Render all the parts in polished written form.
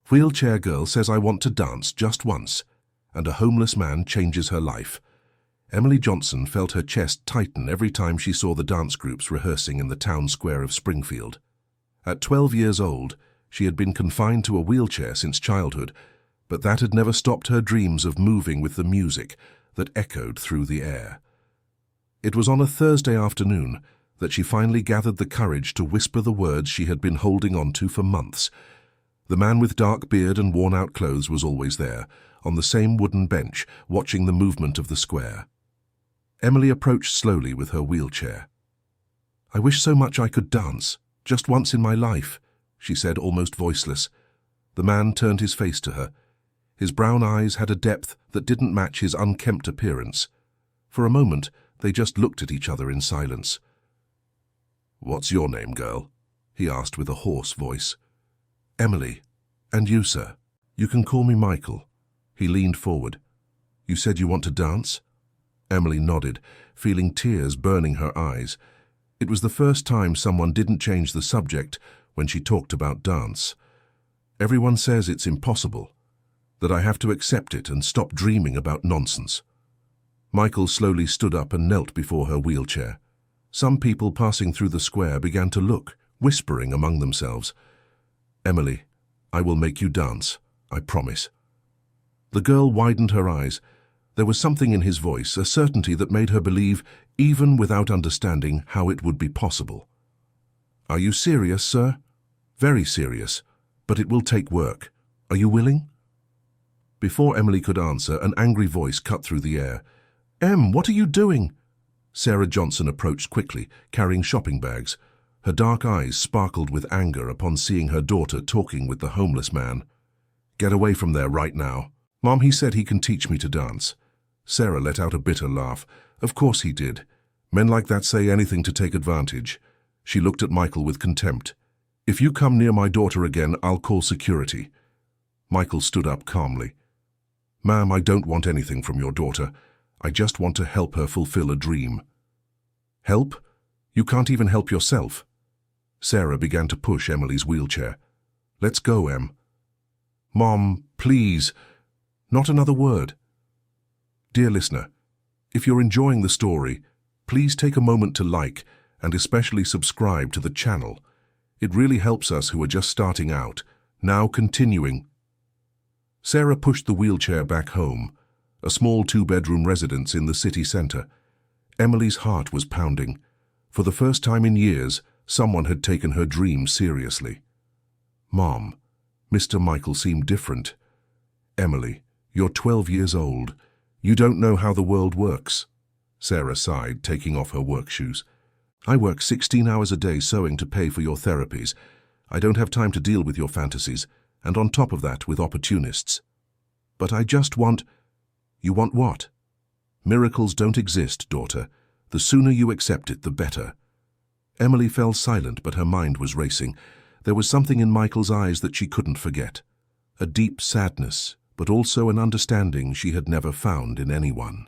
Wheelchair girl says I want to dance just once, and a homeless man changes her life. Emily Johnson felt her chest tighten every time she saw the dance groups rehearsing in the town square of Springfield. At 12 years old, she had been confined to a wheelchair since childhood, but that had never stopped her dreams of moving with the music that echoed through the air. It was on a Thursday afternoon that she finally gathered the courage to whisper the words she had been holding on to for months. The man with dark beard and worn-out clothes was always there, on the same wooden bench, watching the movement of the square. Emily approached slowly with her wheelchair. "I wish so much I could dance, just once in my life," she said, almost voiceless. The man turned his face to her. His brown eyes had a depth that didn't match his unkempt appearance. For a moment, they just looked at each other in silence. "What's your name, girl?" he asked with a hoarse voice. "Emily. And you, sir?" "You can call me Michael." He leaned forward. "You said you want to dance?" Emily nodded, feeling tears burning her eyes. It was the first time someone didn't change the subject when she talked about dance. "Everyone says it's impossible, that I have to accept it and stop dreaming about nonsense." Michael slowly stood up and knelt before her wheelchair. Some people passing through the square began to look, whispering among themselves. "Emily, I will make you dance, I promise." The girl widened her eyes. There was something in his voice, a certainty that made her believe, even without understanding, how it would be possible. "Are you serious, sir?" "Very serious, but it will take work. Are you willing?" Before Emily could answer, an angry voice cut through the air. "Em, what are you doing?" Sarah Johnson approached quickly, carrying shopping bags. Her dark eyes sparkled with anger upon seeing her daughter talking with the homeless man. "Get away from there right now. Mom, he said he can teach me to dance." Sarah let out a bitter laugh. "Of course he did. Men like that say anything to take advantage." She looked at Michael with contempt. "If you come near my daughter again, I'll call security." Michael stood up calmly. "Ma'am, I don't want anything from your daughter. I just want to help her fulfill a dream." "Help? You can't even help yourself." Sarah began to push Emily's wheelchair. "Let's go, Em." "Mom, please." Not another word. Dear listener, if you're enjoying the story, please take a moment to like and especially subscribe to the channel. It really helps us who are just starting out. Now continuing. Sarah pushed the wheelchair back home, a small two-bedroom residence in the city centre. Emily's heart was pounding. For the first time in years, someone had taken her dream seriously. "Mom," Mr. Michael seemed different. "Emily, you're 12 years old. You don't know how the world works." Sarah sighed, taking off her work shoes. "I work 16 hours a day sewing to pay for your therapies. I don't have time to deal with your fantasies, and on top of that with opportunists. But I just want—" "You want what?" "Miracles don't exist, daughter. The sooner you accept it, the better." Emily fell silent, but her mind was racing. There was something in Michael's eyes that she couldn't forget. A deep sadness, but also an understanding she had never found in anyone.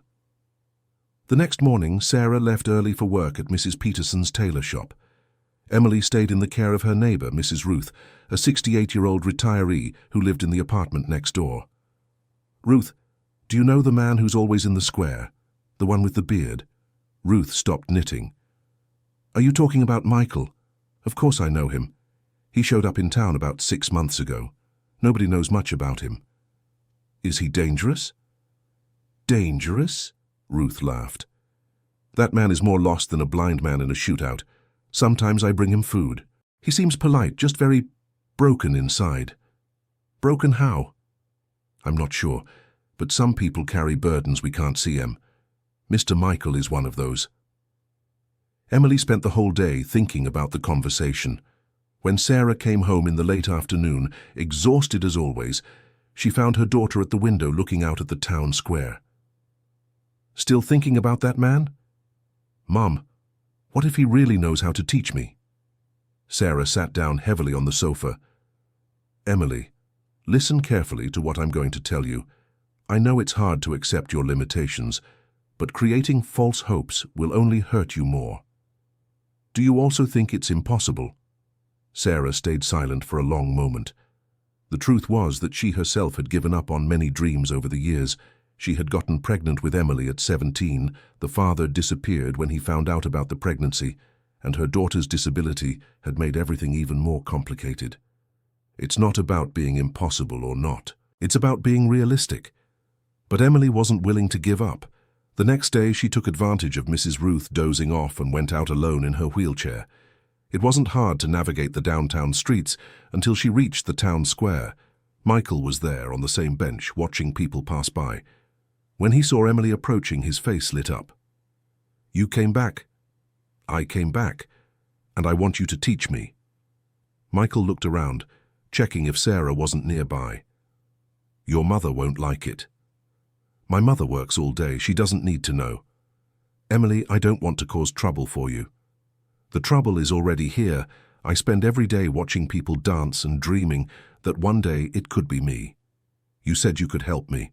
The next morning, Sarah left early for work at Mrs. Peterson's tailor shop. Emily stayed in the care of her neighbour, Mrs. Ruth, a 68-year-old retiree who lived in the apartment next door. "Ruth, do you know the man who's always in the square? The one with the beard?" Ruth stopped knitting. "Are you talking about Michael? Of course I know him. He showed up in town about 6 months ago. Nobody knows much about him." "Is he dangerous?" "Dangerous?" Ruth laughed. "That man is more lost than a blind man in a shootout. Sometimes I bring him food. He seems polite, just very broken inside." "Broken how?" "I'm not sure, but some people carry burdens we can't see, Em. Mr. Michael is one of those." Emily spent the whole day thinking about the conversation. When Sarah came home in the late afternoon, exhausted as always, she found her daughter at the window looking out at the town square. "Still thinking about that man?" "Mom, what if he really knows how to teach me?" Sarah sat down heavily on the sofa. "Emily, listen carefully to what I'm going to tell you. I know it's hard to accept your limitations, but creating false hopes will only hurt you more. Do you also think it's impossible?" Sarah stayed silent for a long moment. The truth was that she herself had given up on many dreams over the years. She had gotten pregnant with Emily at 17, the father disappeared when he found out about the pregnancy, and her daughter's disability had made everything even more complicated. It's not about being impossible or not. It's about being realistic. But Emily wasn't willing to give up. The next day she took advantage of Mrs. Ruth dozing off and went out alone in her wheelchair. It wasn't hard to navigate the downtown streets until she reached the town square. Michael was there on the same bench, watching people pass by. When he saw Emily approaching, his face lit up. "You came back." "I came back, and I want you to teach me." Michael looked around, checking if Sarah wasn't nearby. "Your mother won't like it." "My mother works all day. She doesn't need to know." "Emily, I don't want to cause trouble for you." "The trouble is already here. I spend every day watching people dance and dreaming that one day it could be me. You said you could help me.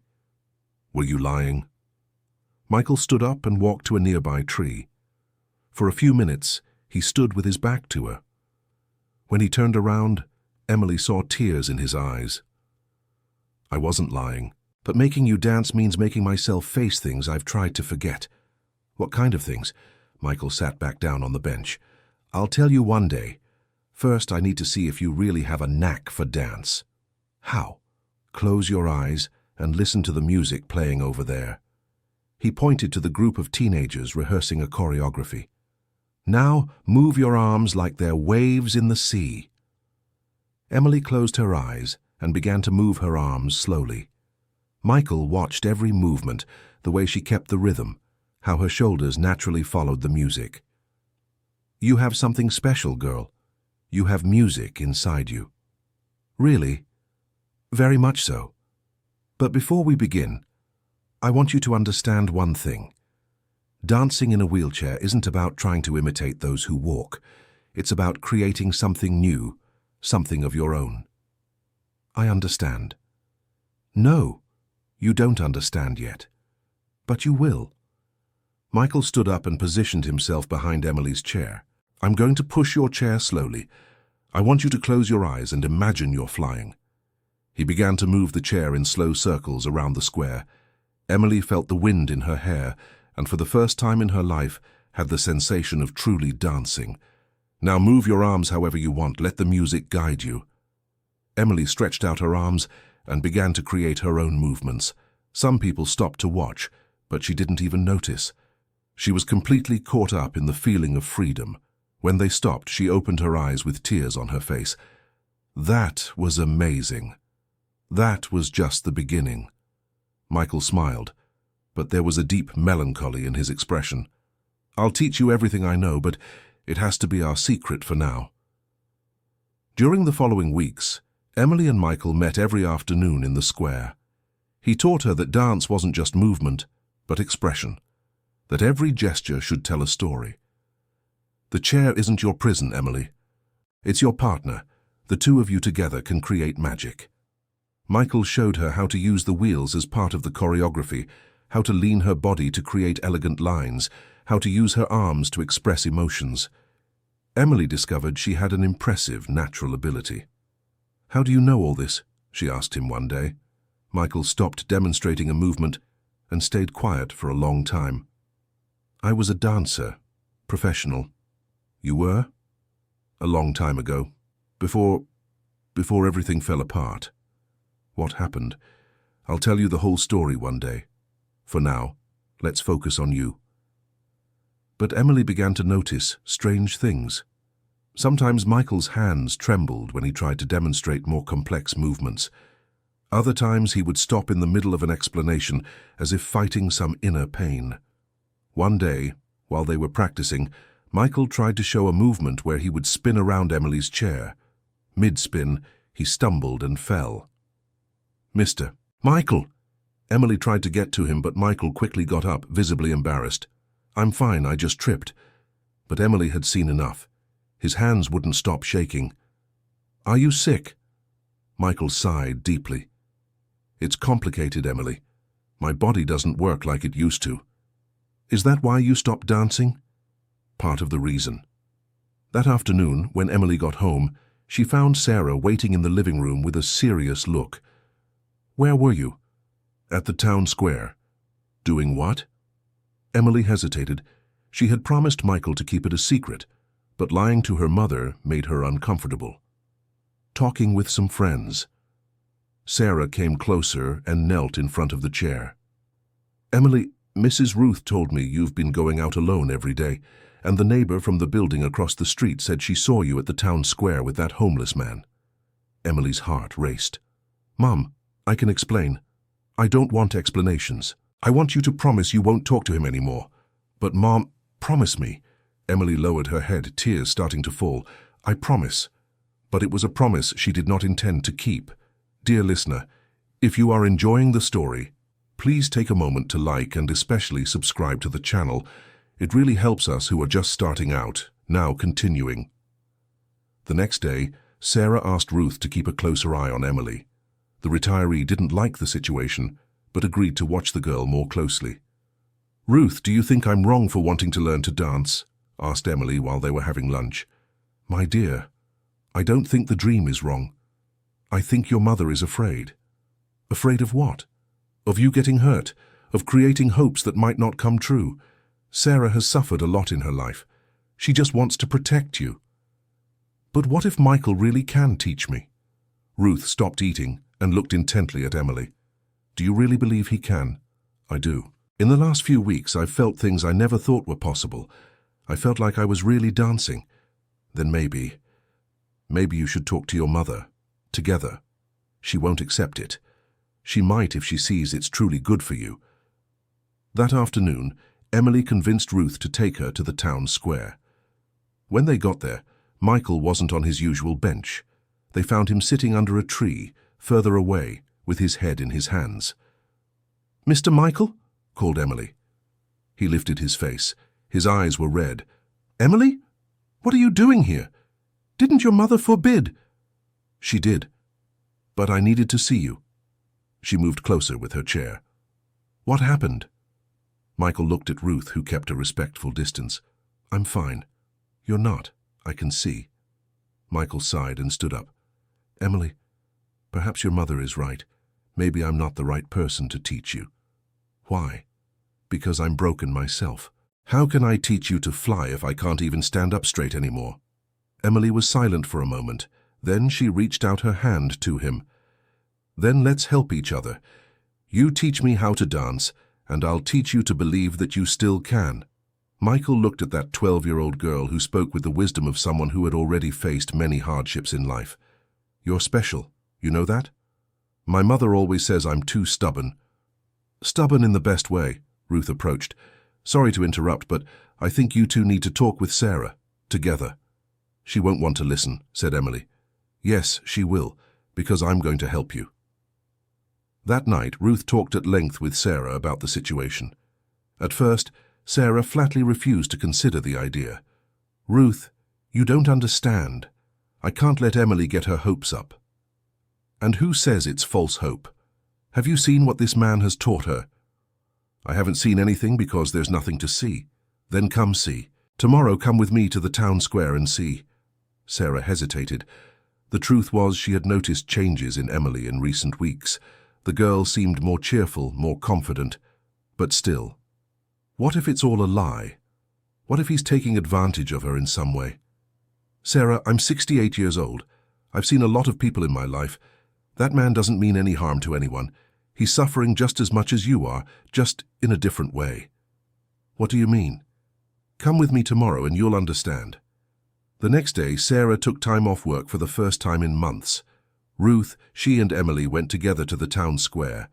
Were you lying?" Michael stood up and walked to a nearby tree. For a few minutes, he stood with his back to her. When he turned around, Emily saw tears in his eyes. "I wasn't lying, but making you dance means making myself face things I've tried to forget." "What kind of things?" Michael sat back down on the bench. "I'll tell you one day. First, I need to see if you really have a knack for dance." "How?" "Close your eyes and listen to the music playing over there." He pointed to the group of teenagers rehearsing a choreography. "Now move your arms like they're waves in the sea." Emily closed her eyes and began to move her arms slowly. Michael watched every movement, the way she kept the rhythm, how her shoulders naturally followed the music. "You have something special, girl. You have music inside you." "Really?" "Very much so. But before we begin, I want you to understand one thing. Dancing in a wheelchair isn't about trying to imitate those who walk. It's about creating something new, something of your own." "I understand." "No, you don't understand yet. But you will." Michael stood up and positioned himself behind Emily's chair. "I'm going to push your chair slowly. I want you to close your eyes and imagine you're flying." He began to move the chair in slow circles around the square. Emily felt the wind in her hair, and for the first time in her life had the sensation of truly dancing. "Now move your arms however you want. Let the music guide you." Emily stretched out her arms and began to create her own movements. Some people stopped to watch, but she didn't even notice. She was completely caught up in the feeling of freedom. When they stopped, she opened her eyes with tears on her face. That was amazing. That was just the beginning. Michael smiled, but there was a deep melancholy in his expression. "I'll teach you everything I know, but it has to be our secret for now." During the following weeks, Emily and Michael met every afternoon in the square. He taught her that dance wasn't just movement, but expression, that every gesture should tell a story. "The chair isn't your prison, Emily. It's your partner. The two of you together can create magic." Michael showed her how to use the wheels as part of the choreography, how to lean her body to create elegant lines, how to use her arms to express emotions. Emily discovered she had an impressive natural ability. "How do you know all this?" she asked him one day. Michael stopped demonstrating a movement and stayed quiet for a long time. "I was a dancer, professional." "You were?" "A long time ago, before everything fell apart." "What happened?" "I'll tell you the whole story one day. For now, let's focus on you." But Emily began to notice strange things. Sometimes Michael's hands trembled when he tried to demonstrate more complex movements. Other times he would stop in the middle of an explanation as if fighting some inner pain. One day, while they were practicing, Michael tried to show a movement where he would spin around Emily's chair. Mid-spin, he stumbled and fell. "Mr. Michael!" Emily tried to get to him, but Michael quickly got up, visibly embarrassed. "I'm fine, I just tripped." But Emily had seen enough. His hands wouldn't stop shaking. "Are you sick?" Michael sighed deeply. "It's complicated, Emily. My body doesn't work like it used to." "Is that why you stopped dancing?" "Part of the reason." That afternoon, when Emily got home, She found Sarah waiting in the living room with a serious look. "Where were you?" "At the town square." "Doing what?" Emily hesitated. She had promised Michael to keep it a secret, but lying to her mother made her uncomfortable. "Talking with some friends." Sarah came closer and knelt in front of the chair. "Emily, Mrs. Ruth told me you've been going out alone every day, and the neighbor from the building across the street said she saw you at the town square with that homeless man." Emily's heart raced. "Mom, I can explain. I don't want explanations. I want you to promise you won't talk to him anymore." "But Mom, promise me." Emily lowered her head, tears starting to fall. "I promise." But it was a promise she did not intend to keep. Dear listener, if you are enjoying the story, please take a moment to like and especially subscribe to the channel. It really helps us who are just starting out. Now continuing. The next day, Sarah asked Ruth to keep a closer eye on Emily. The retiree didn't like the situation, but agreed to watch the girl more closely. "Ruth, do you think I'm wrong for wanting to learn to dance?" asked Emily while they were having lunch. "My dear, I don't think the dream is wrong. I think your mother is afraid." "Afraid of what?" "Of you getting hurt, of creating hopes that might not come true. Sarah has suffered a lot in her life. She just wants to protect you." "But what if Michael really can teach me?" Ruth stopped eating and looked intently at Emily. "Do you really believe he can?" "I do. In the last few weeks, I've felt things I never thought were possible. I felt like I was really dancing. Then maybe you should talk to your mother. Together. She won't accept it. She might if she sees it's truly good for you." That afternoon, Emily convinced Ruth to take her to the town square. When they got there, Michael wasn't on his usual bench. They found him sitting under a tree, further away, with his head in his hands. "Mr. Michael?" called Emily. He lifted his face. His eyes were red. "Emily? What are you doing here? Didn't your mother forbid?" "She did. But I needed to see you." She moved closer with her chair. "What happened?" Michael looked at Ruth, who kept a respectful distance. "I'm fine." "You're not, I can see." Michael sighed and stood up. "Emily, perhaps your mother is right. Maybe I'm not the right person to teach you." "Why?" "Because I'm broken myself. How can I teach you to fly if I can't even stand up straight anymore?" Emily was silent for a moment. Then she reached out her hand to him. "Then let's help each other. You teach me how to dance, and I'll teach you to believe that you still can." Michael looked at that 12-year-old girl who spoke with the wisdom of someone who had already faced many hardships in life. "You're special, you know that? My mother always says I'm too stubborn." "Stubborn in the best way," Ruth approached. "Sorry to interrupt, but I think you two need to talk with Sarah, together." "She won't want to listen," said Emily. "Yes, she will, because I'm going to help you." That night, Ruth talked at length with Sarah about the situation. At first, Sarah flatly refused to consider the idea. "Ruth, you don't understand. I can't let Emily get her hopes up." "And who says it's false hope? Have you seen what this man has taught her?" "I haven't seen anything because there's nothing to see." "Then come see. Tomorrow come with me to the town square and see." Sarah hesitated. The truth was she had noticed changes in Emily in recent weeks. The girl seemed more cheerful, more confident. But still, what if it's all a lie? What if he's taking advantage of her in some way? "Sarah, I'm 68 years old. I've seen a lot of people in my life. That man doesn't mean any harm to anyone. He's suffering just as much as you are, just in a different way." "What do you mean?" "Come with me tomorrow and you'll understand." The next day, Sarah took time off work for the first time in months. Ruth, she and Emily went together to the town square.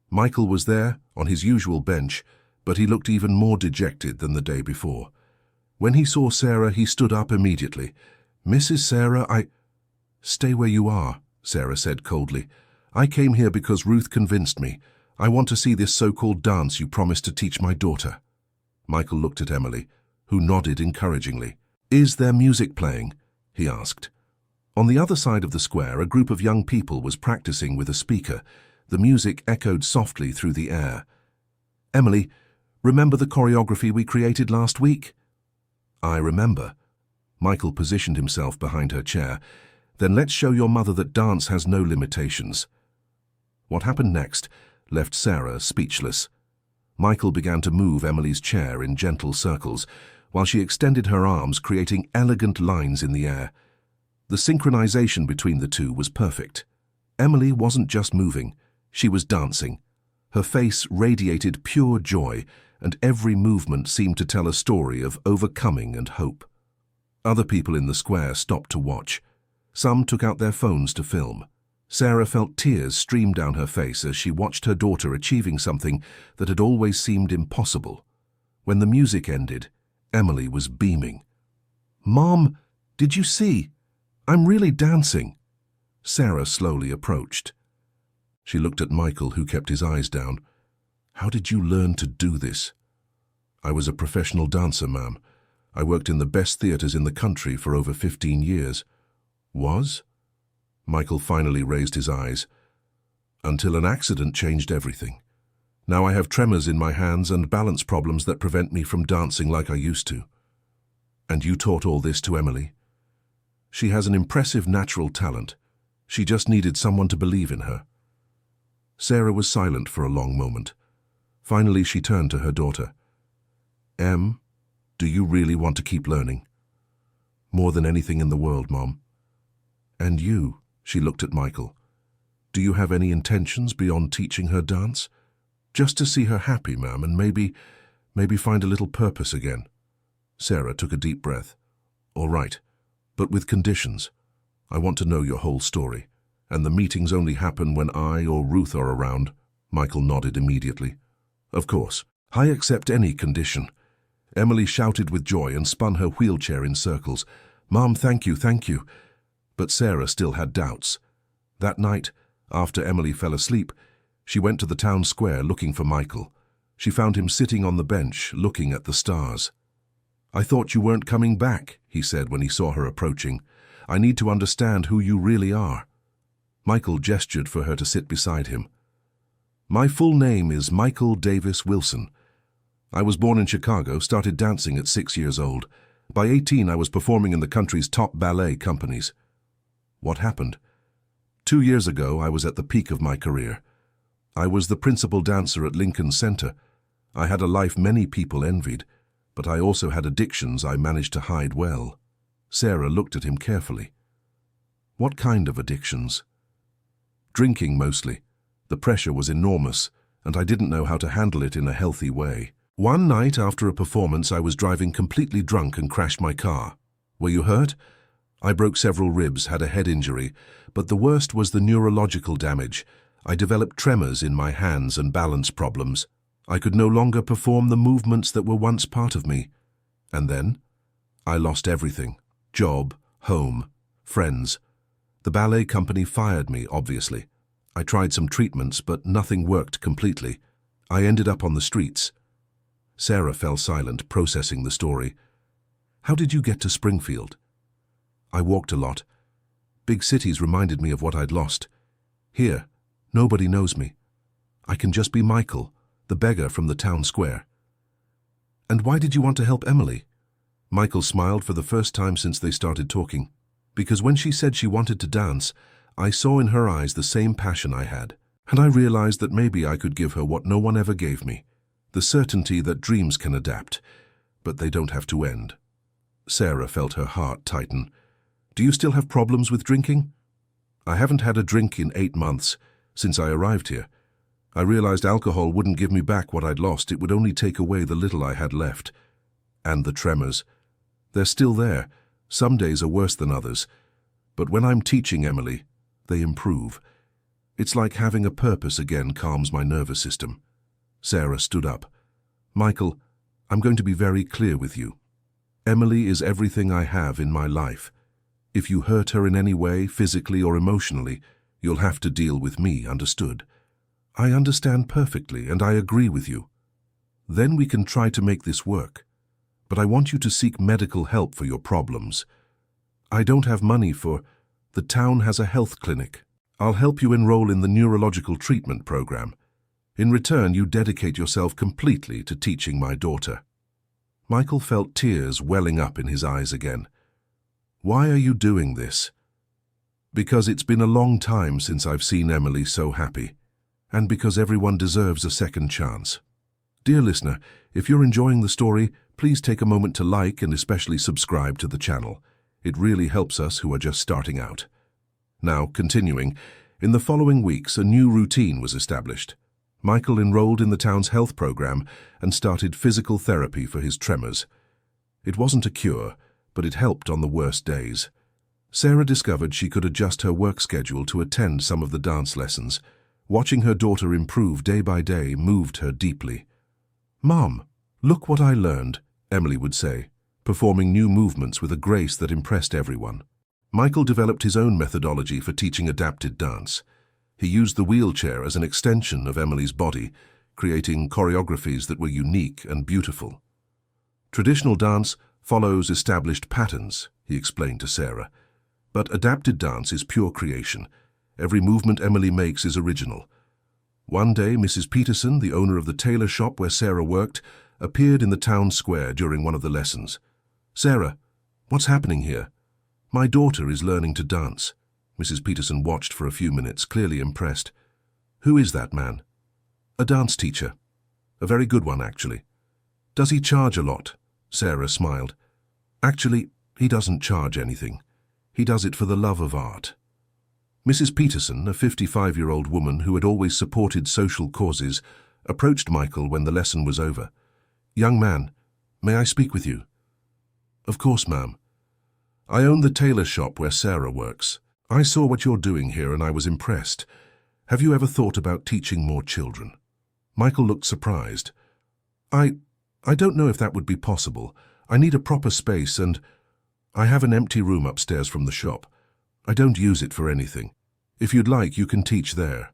Michael was there, on his usual bench, but he looked even more dejected than the day before. When he saw Sarah, he stood up immediately. "Mrs. Sarah, Stay where you are," Sarah said coldly. "I came here because Ruth convinced me. I want to see this so-called dance you promised to teach my daughter." Michael looked at Emily, who nodded encouragingly. "Is there music playing?" he asked. On the other side of the square, a group of young people was practicing with a speaker. The music echoed softly through the air. "Emily, remember the choreography we created last week?" "I remember." Michael positioned himself behind her chair. Then let's show your mother that dance has no limitations. What happened next left Sarah speechless. Michael began to move Emily's chair in gentle circles, while she extended her arms, creating elegant lines in the air. The synchronization between the two was perfect. Emily wasn't just moving, she was dancing. Her face radiated pure joy, and every movement seemed to tell a story of overcoming and hope. Other people in the square stopped to watch. Some took out their phones to film. Sarah felt tears stream down her face as she watched her daughter achieving something that had always seemed impossible. When the music ended, Emily was beaming. "Mom, did you see? I'm really dancing." Sarah slowly approached. She looked at Michael, who kept his eyes down. "How did you learn to do this?" "I was a professional dancer, ma'am. I worked in the best theatres in the country for over 15 years. Was? Michael finally raised his eyes. "Until an accident changed everything. Now I have tremors in my hands and balance problems that prevent me from dancing like I used to." "And you taught all this to Emily?" "She has an impressive natural talent. She just needed someone to believe in her." Sarah was silent for a long moment. Finally, she turned to her daughter. "Em, do you really want to keep learning?" "More than anything in the world, Mom." "And you?" She looked at Michael. "Do you have any intentions beyond teaching her dance?" "Just to see her happy, ma'am, and maybe find a little purpose again." Sarah took a deep breath. "All right, but with conditions. I want to know your whole story, and the meetings only happen when I or Ruth are around." Michael nodded immediately. "Of course, I accept any condition." Emily shouted with joy and spun her wheelchair in circles. "Mom, thank you, thank you." But Sarah still had doubts. That night, after Emily fell asleep, she went to the town square looking for Michael. She found him sitting on the bench, looking at the stars. "I thought you weren't coming back," he said when he saw her approaching. "I need to understand who you really are." Michael gestured for her to sit beside him. "My full name is Michael Davis Wilson. I was born in Chicago, started dancing at 6 years old. By 18, I was performing in the country's top ballet companies." "What happened?" 2 years ago, I was at the peak of my career. I was the principal dancer at Lincoln Center. I had a life many people envied, but I also had addictions I managed to hide well." Sarah looked at him carefully. "What kind of addictions?" "Drinking, mostly. The pressure was enormous, and I didn't know how to handle it in a healthy way. One night after a performance, I was driving completely drunk and crashed my car. Were you hurt?" "I broke several ribs, had a head injury, but the worst was the neurological damage. I developed tremors in my hands and balance problems. I could no longer perform the movements that were once part of me. And then, I lost everything. Job, home, friends. The ballet company fired me, obviously. I tried some treatments, but nothing worked completely. I ended up on the streets." Sarah fell silent, processing the story. "How did you get to Springfield?" "I walked a lot. Big cities reminded me of what I'd lost. Here, nobody knows me. I can just be Michael, the beggar from the town square." "And why did you want to help Emily?" Michael smiled for the first time since they started talking. "Because when she said she wanted to dance, I saw in her eyes the same passion I had, and I realized that maybe I could give her what no one ever gave me, the certainty that dreams can adapt, but they don't have to end." Sarah felt her heart tighten. "Do you still have problems with drinking?" "I haven't had a drink in 8 months, since I arrived here. I realized alcohol wouldn't give me back what I'd lost. It would only take away the little I had left. And the tremors. They're still there. Some days are worse than others. But when I'm teaching Emily, they improve. It's like having a purpose again calms my nervous system." Sarah stood up. "Michael, I'm going to be very clear with you. Emily is everything I have in my life. If you hurt her in any way, physically or emotionally, you'll have to deal with me, understood? I understand perfectly, and I agree with you. Then we can try to make this work. But I want you to seek medical help for your problems. I don't have money for... The town has a health clinic. I'll help you enroll in the neurological treatment program. In return, you dedicate yourself completely to teaching my daughter." Michael felt tears welling up in his eyes again. "Why are you doing this?" Because it's been a long time since I've seen Emily so happy, and because everyone deserves a second chance. Dear listener, if you're enjoying the story, please take a moment to like and especially subscribe to the channel. It really helps us who are just starting out. Now, continuing, in the following weeks a new routine was established. Michael enrolled in the town's health program and started physical therapy for his tremors. It wasn't a cure, but it helped on the worst days. Sarah discovered she could adjust her work schedule to attend some of the dance lessons. Watching her daughter improve day by day moved her deeply. "Mom, look what I learned," Emily would say, performing new movements with a grace that impressed everyone. Michael developed his own methodology for teaching adapted dance. He used the wheelchair as an extension of Emily's body, creating choreographies that were unique and beautiful. "Traditional dance follows established patterns," he explained to Sarah. "But adapted dance is pure creation. Every movement Emily makes is original." One day, Mrs. Peterson, the owner of the tailor shop where Sarah worked, appeared in the town square during one of the lessons. "Sarah, what's happening here?" "My daughter is learning to dance." Mrs. Peterson watched for a few minutes, clearly impressed. "Who is that man?" "A dance teacher. A very good one, actually." "Does he charge a lot?" Sarah smiled. "Actually, he doesn't charge anything. He does it for the love of art." Mrs. Peterson, a 55-year-old woman who had always supported social causes, approached Michael when the lesson was over. "Young man, may I speak with you?" "Of course, ma'am." "I own the tailor shop where Sarah works. I saw what you're doing here and I was impressed. Have you ever thought about teaching more children?" Michael looked surprised. I don't know if that would be possible. I need a proper space and I have an empty room upstairs from the shop. I don't use it for anything. If you'd like, you can teach there."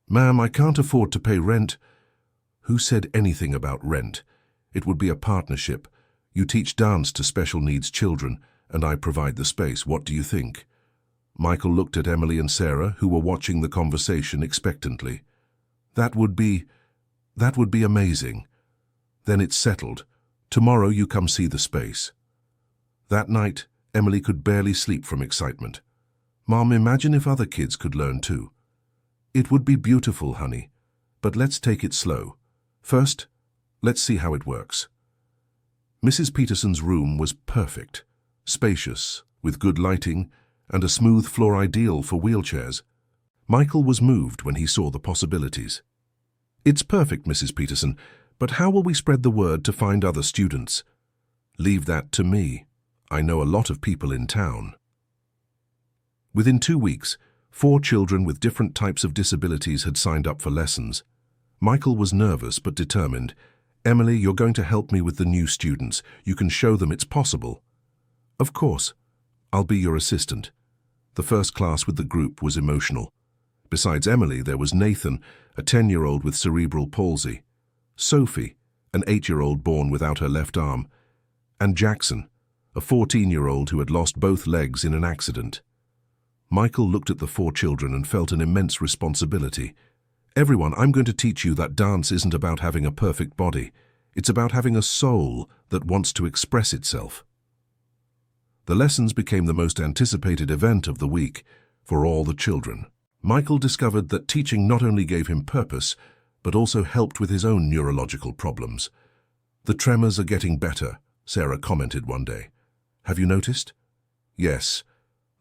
"Ma'am, I can't afford to pay rent." "Who said anything about rent? It would be a partnership. You teach dance to special needs children, and I provide the space. What do you think?" Michael looked at Emily and Sarah, who were watching the conversation expectantly. That would be amazing." "Then it's settled. Tomorrow you come see the space." That night, Emily could barely sleep from excitement. "Mom, imagine if other kids could learn too." "It would be beautiful, honey. But let's take it slow. First, let's see how it works." Mrs. Peterson's room was perfect, spacious, with good lighting, and a smooth floor ideal for wheelchairs. Michael was moved when he saw the possibilities. "It's perfect, Mrs. Peterson, but how will we spread the word to find other students?" "Leave that to me. I know a lot of people in town." Within 2 weeks, 4 children with different types of disabilities had signed up for lessons. Michael was nervous but determined. "Emily, you're going to help me with the new students. You can show them it's possible." "Of course. I'll be your assistant." The first class with the group was emotional. Besides Emily, there was Nathan, a 10-year-old with cerebral palsy, Sophie, an 8-year-old born without her left arm, and Jackson, a 14-year-old who had lost both legs in an accident. Michael looked at the 4 children and felt an immense responsibility. "Everyone, I'm going to teach you that dance isn't about having a perfect body. It's about having a soul that wants to express itself." The lessons became the most anticipated event of the week for all the children. Michael discovered that teaching not only gave him purpose, but also helped with his own neurological problems. "The tremors are getting better," Sarah commented one day. "Have you noticed?" "Yes.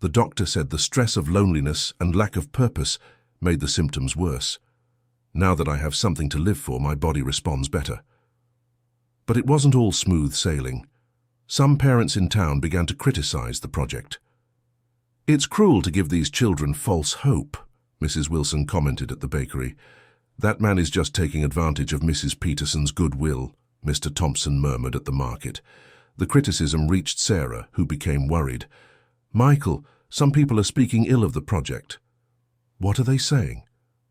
The doctor said the stress of loneliness and lack of purpose made the symptoms worse. Now that I have something to live for, my body responds better." But it wasn't all smooth sailing. Some parents in town began to criticize the project. "It's cruel to give these children false hope," Mrs. Wilson commented at the bakery. "That man is just taking advantage of Mrs. Peterson's goodwill," Mr. Thompson murmured at the market. The criticism reached Sarah, who became worried. "Michael, some people are speaking ill of the project." "What are they saying?"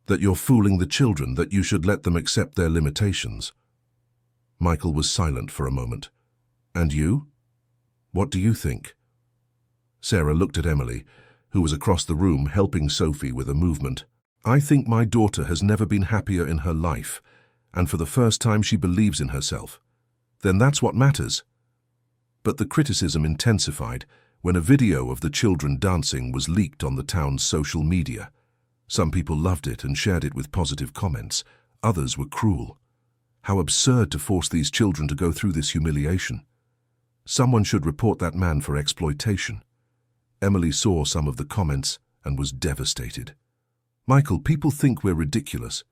"That you're fooling the children, that you should let them accept their limitations." Michael was silent for a moment. "And you? What do you think?" Sarah looked at Emily, who was across the room helping Sophie with a movement. "I think my daughter has never been happier in her life, and for the first time she believes in herself. Then that's what matters." But the criticism intensified when a video of the children dancing was leaked on the town's social media. Some people loved it and shared it with positive comments. Others were cruel. How absurd to force these children to go through this humiliation. Someone should report that man for exploitation. Emily saw some of the comments and was devastated. Michael, people think we're ridiculous.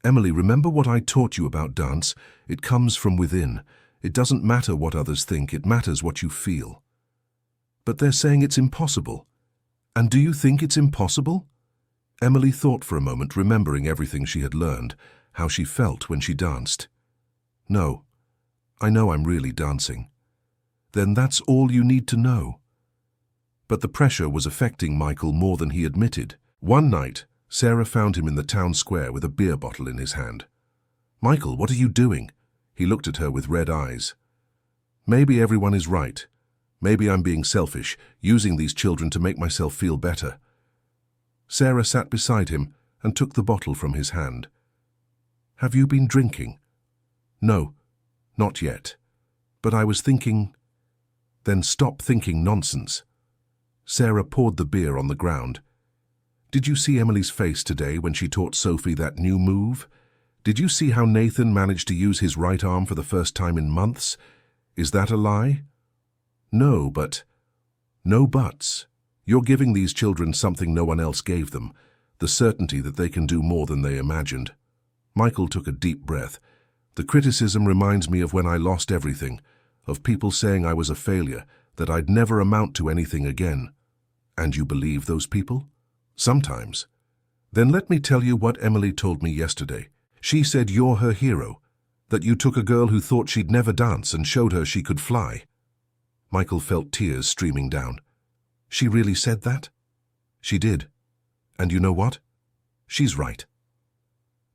Emily, remember what I taught you about dance? It comes from within. It doesn't matter what others think, it matters what you feel. But they're saying it's impossible. And do you think it's impossible? Emily thought for a moment, remembering everything she had learned, how she felt when she danced. No, I know I'm really dancing. Then that's all you need to know. But the pressure was affecting Michael more than he admitted. One night, Sarah found him in the town square with a beer bottle in his hand. Michael, what are you doing? He looked at her with red eyes. Maybe everyone is right. Maybe I'm being selfish, using these children to make myself feel better. Sarah sat beside him and took the bottle from his hand. Have you been drinking? No, not yet. But I was thinking... Then stop thinking nonsense. Sarah poured the beer on the ground. Did you see Emily's face today when she taught Sophie that new move? Did you see how Nathan managed to use his right arm for the first time in months? Is that a lie? No, but... No buts. You're giving these children something no one else gave them, the certainty that they can do more than they imagined. Michael took a deep breath. The criticism reminds me of when I lost everything, of people saying I was a failure, that I'd never amount to anything again. And you believe those people? Sometimes. Then let me tell you what Emily told me yesterday. She said you're her hero, that you took a girl who thought she'd never dance and showed her she could fly. Michael felt tears streaming down. She really said that? She did. And you know what? She's right.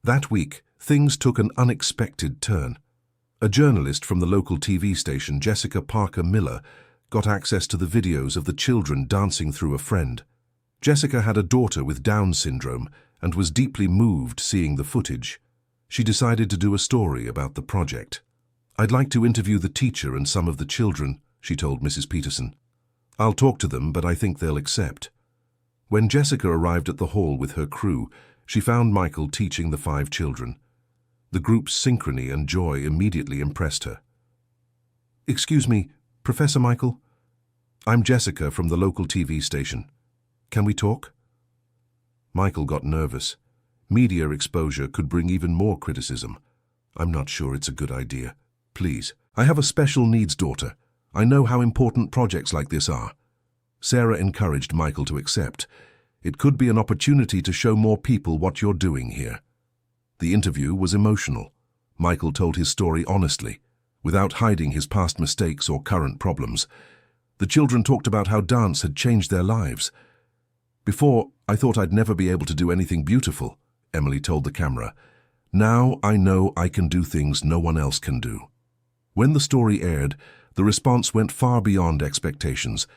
That week, things took an unexpected turn. A journalist from the local TV station, Jessica Parker Miller, got access to the videos of the children dancing through a friend. Jessica had a daughter with Down syndrome and was deeply moved seeing the footage. She decided to do a story about the project. I'd like to interview the teacher and some of the children, she told Mrs. Peterson. I'll talk to them, but I think they'll accept. When Jessica arrived at the hall with her crew, she found Michael teaching the 5 children. The group's synchrony and joy immediately impressed her. Excuse me, Professor Michael? I'm Jessica from the local TV station. Can we talk? Michael got nervous. Media exposure could bring even more criticism. I'm not sure it's a good idea. Please, I have a special needs daughter. I know how important projects like this are. Sarah encouraged Michael to accept. It could be an opportunity to show more people what you're doing here. The interview was emotional. Michael told his story honestly, without hiding his past mistakes or current problems. The children talked about how dance had changed their lives. Before, I thought I'd never be able to do anything beautiful, Emily told the camera. Now I know I can do things no one else can do. When the story aired, the response went far beyond expectations.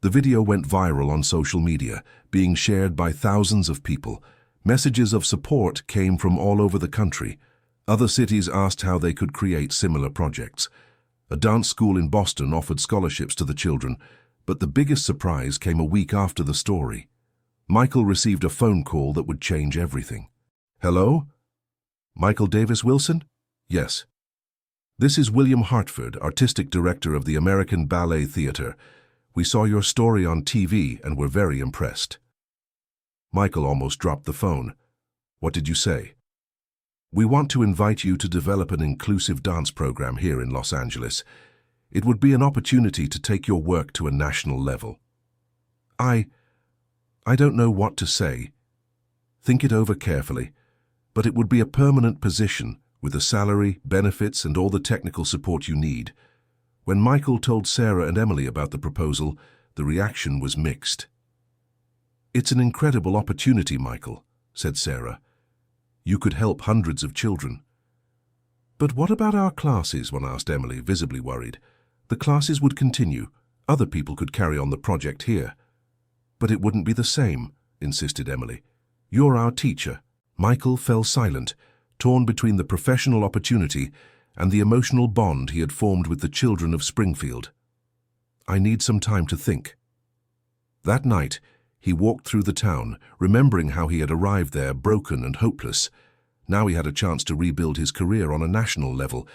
The video went viral on social media, being shared by thousands of people. Messages of support came from all over the country. Other cities asked how they could create similar projects. A dance school in Boston offered scholarships to the children, but the biggest surprise came a week after the story. Michael received a phone call that would change everything. Hello? Michael Davis Wilson? Yes. This is William Hartford, Artistic Director of the American Ballet Theatre. We saw your story on TV and were very impressed. Michael almost dropped the phone. What did you say? We want to invite you to develop an inclusive dance program here in Los Angeles. It would be an opportunity to take your work to a national level. I don't know what to say. Think it over carefully, but it would be a permanent position with a salary, benefits, and all the technical support you need. When Michael told Sarah and Emily about the proposal, the reaction was mixed. It's an incredible opportunity, Michael, said Sarah. You could help hundreds of children. But what about our classes? One asked Emily, visibly worried. The classes would continue. Other people could carry on the project here. But it wouldn't be the same, insisted Emily. You're our teacher. Michael fell silent, torn between the professional opportunity and the emotional bond he had formed with the children of Springfield. I need some time to think, That night, he walked through the town, remembering how he had arrived there broken and hopeless. Now he had a chance to rebuild his career on a national level.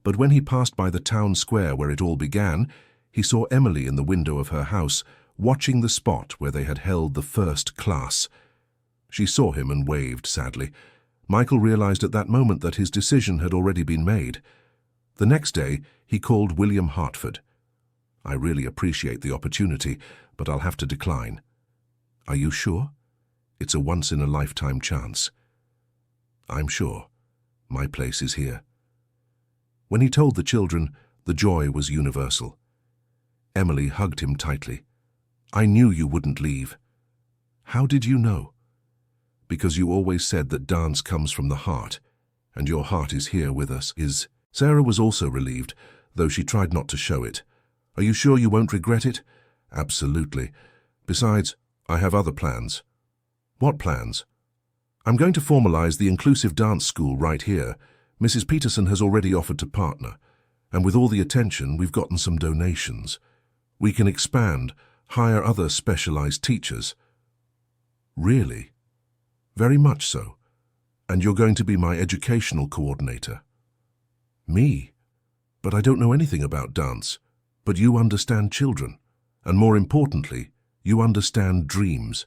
But when he passed by the town square where it all began, he saw Emily in the window of her house, watching the spot where they had held the first class. She saw him and waved sadly. Michael realized at that moment that his decision had already been made. The next day, he called William Hartford. "I really appreciate the opportunity, but I'll have to decline." "Are you sure? It's a once-in-a-lifetime chance." "I'm sure. My place is here." When he told the children, the joy was universal. Emily hugged him tightly. "I knew you wouldn't leave." "How did you know?" "Because you always said that dance comes from the heart, and your heart is here with us." Sarah was also relieved, though she tried not to show it. "Are you sure you won't regret it?" "Absolutely. Besides, I have other plans." "What plans?" "I'm going to formalize the inclusive dance school right here. Mrs. Peterson has already offered to partner, and with all the attention, we've gotten some donations. We can expand, hire other specialized teachers." "Really?" "Very much so. And you're going to be my educational coordinator." "Me? But I don't know anything about dance. But you understand children, and more importantly, you understand dreams."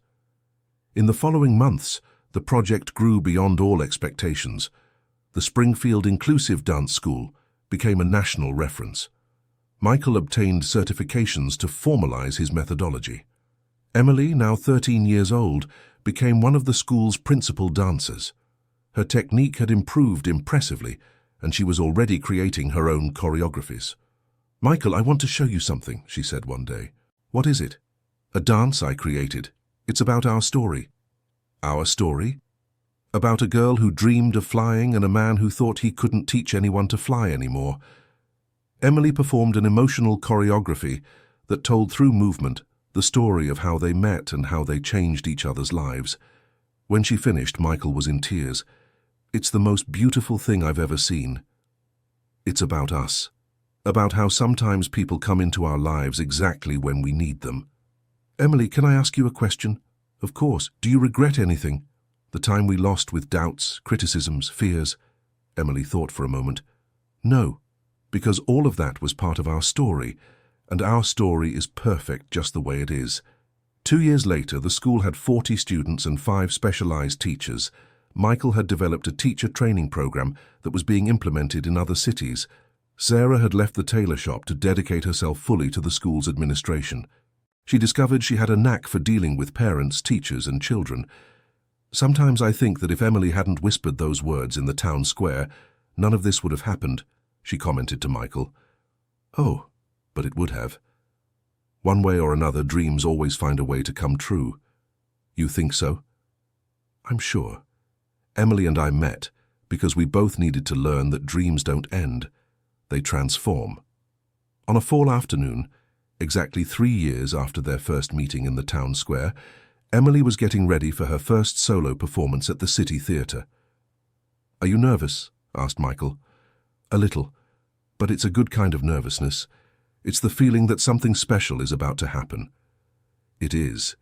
In the following months, the project grew beyond all expectations. The Springfield Inclusive Dance School became a national reference. Michael obtained certifications to formalize his methodology. Emily, now 13 years old, became one of the school's principal dancers. Her technique had improved impressively, and she was already creating her own choreographies. "Michael, I want to show you something," she said one day. "What is it?" "A dance I created. It's about our story." "Our story?" "About a girl who dreamed of flying and a man who thought he couldn't teach anyone to fly anymore." Emily performed an emotional choreography that told through movement the story of how they met and how they changed each other's lives. When she finished, Michael was in tears. "It's the most beautiful thing I've ever seen. It's about us. About how sometimes people come into our lives exactly when we need them." "Emily, can I ask you a question?" "Of course. Do you regret anything? The time we lost with doubts, criticisms, fears?" Emily thought for a moment. "No, because all of that was part of our story, and our story is perfect just the way it is." 2 years later, the school had 40 students and 5 specialized teachers. Michael had developed a teacher training program that was being implemented in other cities. Sarah had left the tailor shop to dedicate herself fully to the school's administration. She discovered she had a knack for dealing with parents, teachers, and children. "Sometimes I think that if Emily hadn't whispered those words in the town square, none of this would have happened," she commented to Michael. "Oh, but it would have. One way or another, dreams always find a way to come true." "You think so?" "I'm sure. Emily and I met because we both needed to learn that dreams don't end. They transform." On a fall afternoon, exactly 3 years after their first meeting in the town square, Emily was getting ready for her first solo performance at the City Theatre. "Are you nervous?" asked Michael. "A little, but it's a good kind of nervousness. It's the feeling that something special is about to happen." "It is.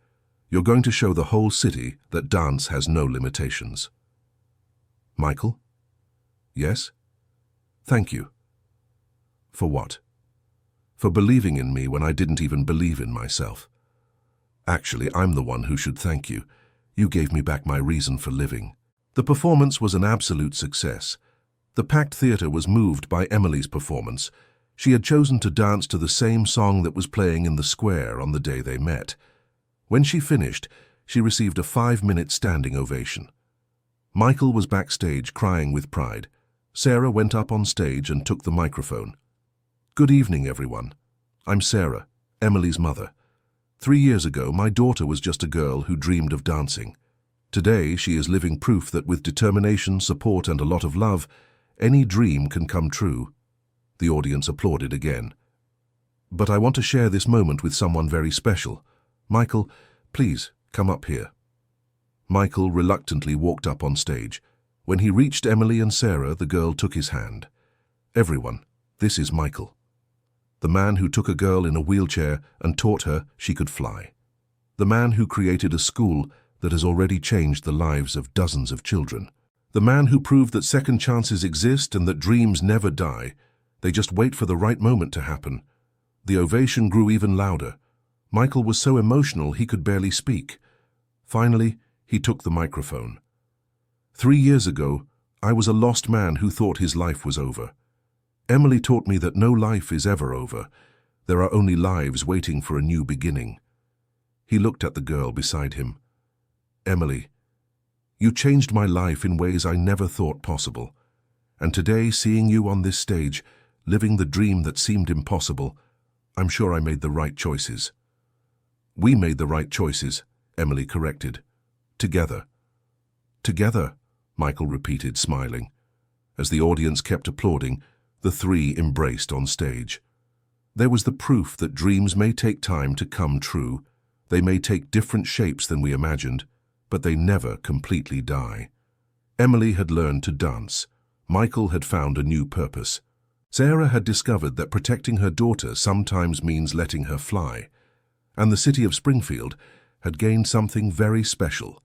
You're going to show the whole city that dance has no limitations." "Michael?" "Yes?" "Thank you." "For what?" "For believing in me when I didn't even believe in myself." "Actually, I'm the one who should thank you. You gave me back my reason for living." The performance was an absolute success. The packed theatre was moved by Emily's performance. She had chosen to dance to the same song that was playing in the square on the day they met. When she finished, she received a 5-minute standing ovation. Michael was backstage crying with pride. Sarah went up on stage and took the microphone. "Good evening, everyone. I'm Sarah, Emily's mother. 3 years ago, my daughter was just a girl who dreamed of dancing. Today, she is living proof that with determination, support, and a lot of love, any dream can come true." The audience applauded again. "But I want to share this moment with someone very special. Michael, please come up here." Michael reluctantly walked up on stage. When he reached Emily and Sarah, the girl took his hand. "Everyone, this is Michael, the man who took a girl in a wheelchair and taught her she could fly." The man who created a school that has already changed the lives of dozens of children. The man who proved that second chances exist and that dreams never die. They just wait for the right moment to happen. The ovation grew even louder. Michael was so emotional he could barely speak. Finally, he took the microphone. 3 years ago, I was a lost man who thought his life was over. Emily taught me that no life is ever over. There are only lives waiting for a new beginning. He looked at the girl beside him. Emily, you changed my life in ways I never thought possible. And today, seeing you on this stage, living the dream that seemed impossible, I'm sure I made the right choices. We made the right choices, Emily corrected. Together. Together, Michael repeated, smiling. As the audience kept applauding, the three embraced on stage. There was the proof that dreams may take time to come true. They may take different shapes than we imagined, but they never completely die. Emily had learned to dance. Michael had found a new purpose. Sarah had discovered that protecting her daughter sometimes means letting her fly. And the city of Springfield had gained something very special.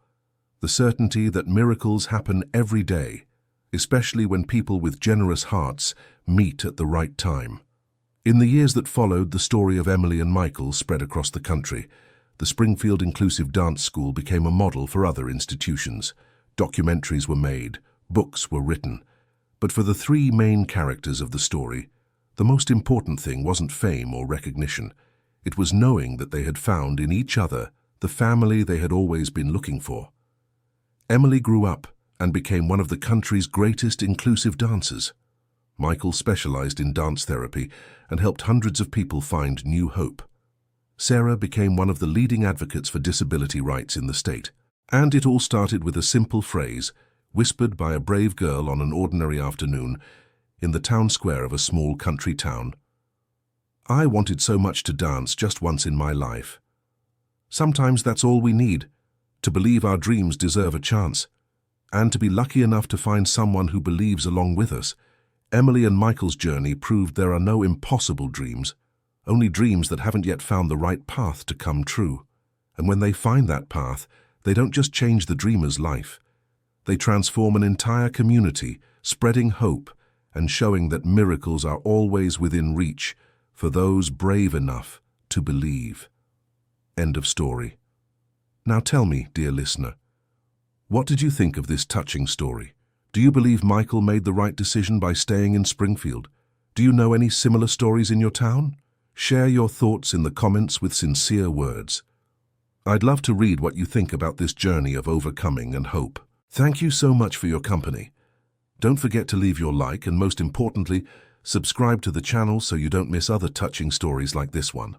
The certainty that miracles happen every day, especially when people with generous hearts meet at the right time. In the years that followed, the story of Emily and Michael spread across the country. The Springfield Inclusive Dance School became a model for other institutions. Documentaries were made, books were written. But for the three main characters of the story, the most important thing wasn't fame or recognition. It was knowing that they had found in each other the family they had always been looking for. Emily grew up and became one of the country's greatest inclusive dancers. Michael specialized in dance therapy and helped hundreds of people find new hope. Sarah became one of the leading advocates for disability rights in the state. And it all started with a simple phrase, whispered by a brave girl on an ordinary afternoon in the town square of a small country town. I wanted so much to dance just once in my life. Sometimes that's all we need, to believe our dreams deserve a chance, and to be lucky enough to find someone who believes along with us. Emily and Michael's journey proved there are no impossible dreams, only dreams that haven't yet found the right path to come true. And when they find that path, they don't just change the dreamer's life. They transform an entire community, spreading hope and showing that miracles are always within reach for those brave enough to believe. End of story. Now tell me, dear listener, what did you think of this touching story? Do you believe Michael made the right decision by staying in Springfield? Do you know any similar stories in your town? Share your thoughts in the comments with sincere words. I'd love to read what you think about this journey of overcoming and hope. Thank you so much for your company. Don't forget to leave your like and, most importantly, subscribe to the channel so you don't miss other touching stories like this one.